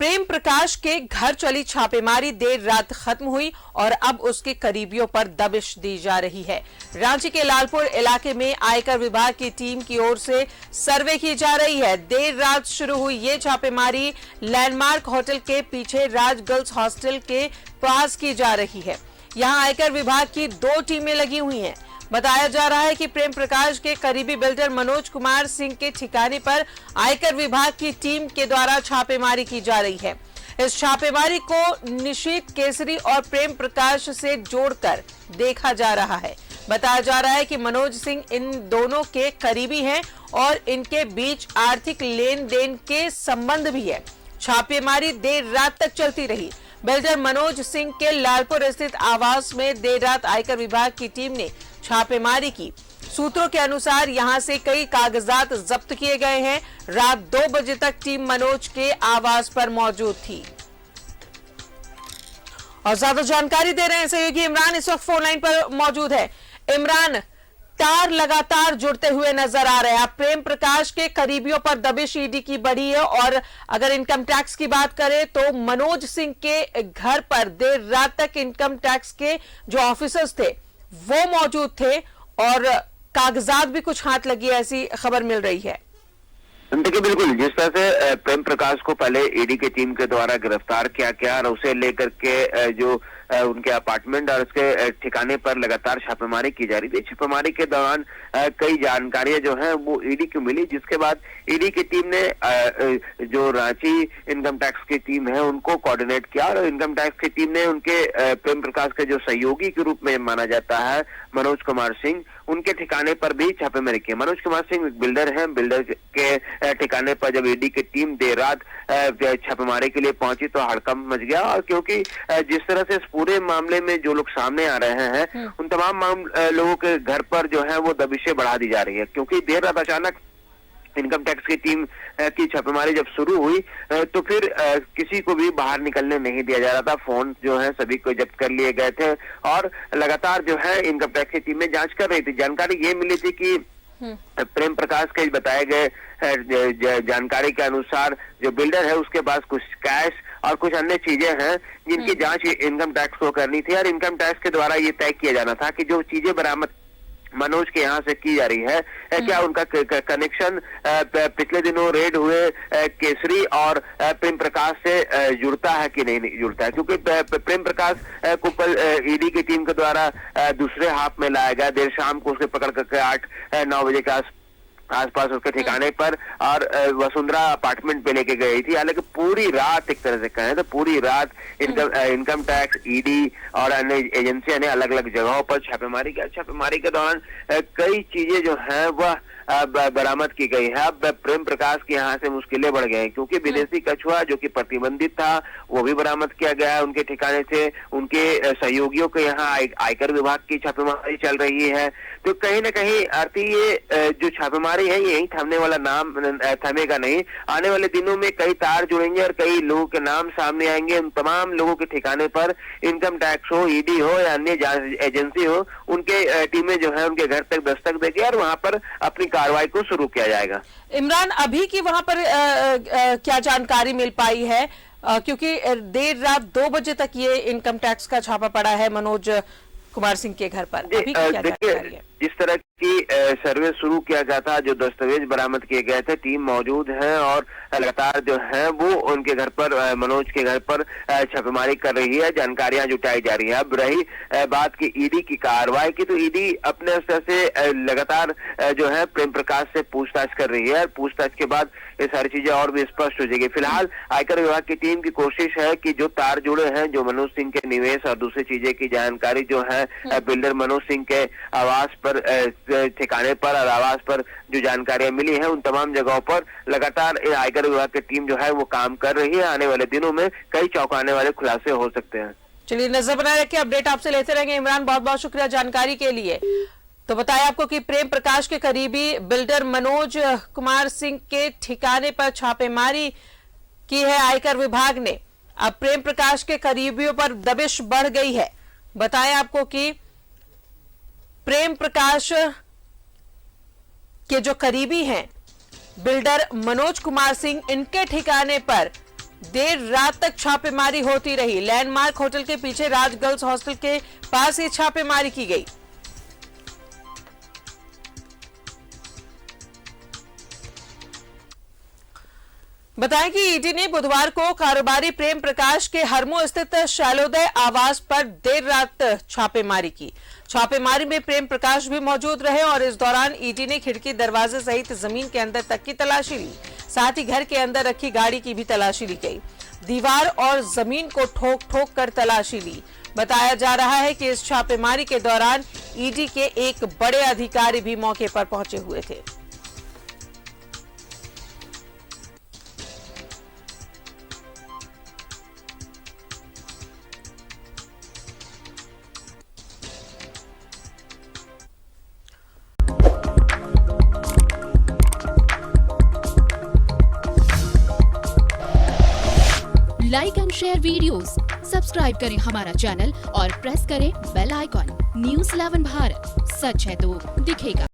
प्रेम प्रकाश के घर चली छापेमारी देर रात खत्म हुई और अब उसके करीबियों पर दबिश दी जा रही है। रांची के लालपुर इलाके में आयकर विभाग की टीम की ओर से सर्वे की जा रही है। देर रात शुरू हुई ये छापेमारी लैंडमार्क होटल के पीछे राज गर्ल्स हॉस्टल के पास की जा रही है। यहां आयकर विभाग की 2 टीमें लगी हुई हैं। बताया जा रहा है कि प्रेम प्रकाश के करीबी बिल्डर मनोज कुमार सिंह के ठिकाने पर आयकर विभाग की टीम के द्वारा छापेमारी की जा रही है। इस छापेमारी को निशित केसरी और प्रेम प्रकाश से जोड़कर देखा जा रहा है। बताया जा रहा है कि मनोज सिंह इन दोनों के करीबी हैं और इनके बीच आर्थिक लेन देन के संबंध भी है। छापेमारी देर रात तक चलती रही। बिल्डर मनोज सिंह के लालपुर स्थित आवास में देर रात आयकर विभाग की टीम ने छापेमारी की। सूत्रों के अनुसार यहां से कई कागजात जब्त किए गए हैं। रात 2 बजे तक टीम मनोज के आवास पर मौजूद थी। और ज्यादा जानकारी दे रहे हैं सहयोगी इमरान इस वक्त फोन लाइन पर मौजूद है। इमरान, तार लगातार जुड़ते हुए नजर आ रहे हैं। प्रेम प्रकाश के करीबियों पर दबिश ईडी की बढ़ी है और अगर इनकम टैक्स की बात करें तो मनोज सिंह के घर पर देर रात तक इनकम टैक्स के जो ऑफिसर्स थे वो मौजूद थे और कागजात भी कुछ हाथ लगी, ऐसी खबर मिल रही है। देखिए, बिल्कुल जिस तरह से प्रेम प्रकाश को पहले ईडी की टीम के द्वारा गिरफ्तार किया गया और उसे लेकर के जो उनके अपार्टमेंट और उसके ठिकाने पर लगातार छापेमारी की जा रही थी। छापेमारी के दौरान कई जानकारियां जो हैं वो ईडी को मिली, जिसके बाद ईडी की टीम ने जो रांची इनकम टैक्स की टीम है उनको कोऑर्डिनेट किया और इनकम टैक्स की टीम ने उनके प्रेम प्रकाश के जो सहयोगी के रूप में माना जाता है मनोज कुमार सिंह, उनके ठिकाने पर भी छापेमारी की। मनोज कुमार सिंह एक बिल्डर हैं। बिल्डर के ठिकाने पर जब ईडी की टीम देर रात छापेमारी के लिए पहुंची तो हड़कंप मच गया और क्योंकि जिस तरह से पूरे मामले में जो लोग सामने आ रहे हैं उन तमाम लोगों के घर पर जो है वो दबिशें बढ़ा दी जा रही है, क्योंकि देर रात अचानक इनकम टैक्स की टीम की छापेमारी जब शुरू हुई तो फिर किसी को भी बाहर निकलने नहीं दिया जा रहा था। फोन जो है सभी को जब्त कर लिए गए थे और लगातार जो है इनकम टैक्स की टीमें जांच कर रही थी। जानकारी ये मिली थी कि प्रेम प्रकाश के बताए गए जानकारी के अनुसार जो बिल्डर है उसके पास कुछ कैश और कुछ अन्य चीजें हैं जिनकी जांच इनकम टैक्स को करनी थी और इनकम टैक्स के द्वारा ये तय किया जाना था कि जो चीजें बरामद मनोज के यहाँ से की जा रही है क्या उनका कनेक्शन पिछले दिनों रेड हुए केसरी और प्रेम प्रकाश से जुड़ता है कि नहीं जुड़ता है, क्योंकि प्रेम प्रकाश को कल ईडी की टीम के द्वारा दूसरे हाफ में लाया गया। देर शाम को उसके पकड़ करके 8-9 बजे के आसपास उसके ठिकाने पर और वसुंधरा अपार्टमेंट पे लेके गई थी। हालांकि पूरी रात एक तरह से कहें तो पूरी रात इनकम टैक्स, ईडी और अन्य एजेंसियां ने अलग अलग जगहों पर छापेमारी की। छापेमारी के दौरान कई चीजें जो हैं वह बरामद की गई है। अब प्रेम प्रकाश के यहाँ से मुश्किलें बढ़ गए हैं, क्योंकि विदेशी कछुआ जो कि प्रतिबंधित था वो भी बरामद किया गया है उनके ठिकाने से। उनके सहयोगियों के यहाँ आयकर विभाग की छापेमारी चल रही है। तो कहीं ना कहीं आरती ये जो छापेमारी है ये यही थमने वाला नाम थमेगा नहीं। आने वाले दिनों में कई तार जुड़ेंगे और कई लोगों के नाम सामने आएंगे। उन तमाम लोगों के ठिकाने पर इनकम टैक्स हो, ईडी हो या अन्य एजेंसी हो, उनके टीमें जो है उनके घर तक दस्तक देगी और वहां पर अपनी कार्रवाई को शुरू किया जाएगा। इमरान, अभी की वहां पर क्या जानकारी मिल पाई है, क्योंकि देर रात 2 बजे तक ये इनकम टैक्स का छापा पड़ा है मनोज कुमार सिंह के घर पर। अभी क्या जानकारी है? जिस तरह की सर्वे शुरू किया गया था, जो दस्तावेज बरामद किए गए थे, टीम मौजूद है और लगातार जो है वो उनके घर पर मनोज के घर पर छापेमारी कर रही है, जानकारियां जुटाई जा रही है। अब रही बात की ईडी की कार्रवाई की, तो ईडी अपने स्तर से लगातार जो है प्रेम प्रकाश से पूछताछ कर रही है और पूछताछ के बाद ये सारी चीजें और भी स्पष्ट हो जाएगी। फिलहाल आयकर विभाग की टीम की कोशिश है कि जो तार जुड़े हैं, जो मनोज सिंह के निवेश और दूसरी चीजें की जानकारी जो है बिल्डर मनोज सिंह के आवास पर ठिकाने पर और आवास पर जो जानकारियां मिली हैं उन तमाम जगहों पर लगातार आयकर विभाग की टीम जो है वो काम कर रही है। आने वाले दिनों में कई चौंकाने वाले खुलासे हो सकते हैं। चलिए, नजर बनाए रखिए, अपडेट आपसे लेते रहेंगे। इमरान, बहुत बहुत शुक्रिया जानकारी के लिए। तो बताया आपको कि प्रेम प्रकाश के करीबी बिल्डर मनोज कुमार सिंह के ठिकाने पर छापेमारी की है आयकर विभाग ने। अब प्रेम प्रकाश के करीबियों पर दबिश बढ़ गई है। बताया आपको कि प्रेम प्रकाश के जो करीबी हैं बिल्डर मनोज कुमार सिंह, इनके ठिकाने पर देर रात तक छापेमारी होती रही। लैंडमार्क होटल के पीछे राज गर्ल्स हॉस्टल के पास ये छापेमारी की गई। बताएं कि ईडी ने बुधवार को कारोबारी प्रेम प्रकाश के हरमो स्थित शैलोदय आवास पर देर रात छापेमारी की। छापेमारी में प्रेम प्रकाश भी मौजूद रहे और इस दौरान ईडी ने खिड़की दरवाजे सहित जमीन के अंदर तक की तलाशी ली। साथ ही घर के अंदर रखी गाड़ी की भी तलाशी ली गई। दीवार और जमीन को ठोक ठोक कर तलाशी ली। बताया जा रहा है कि इस छापेमारी के दौरान ईडी के एक बड़े अधिकारी भी मौके पर पहुंचे हुए थे। Like and share videos, subscribe करें हमारा चैनल और प्रेस करें बेल आइकॉन। न्यूज़ 11 भारत, सच है तो दिखेगा।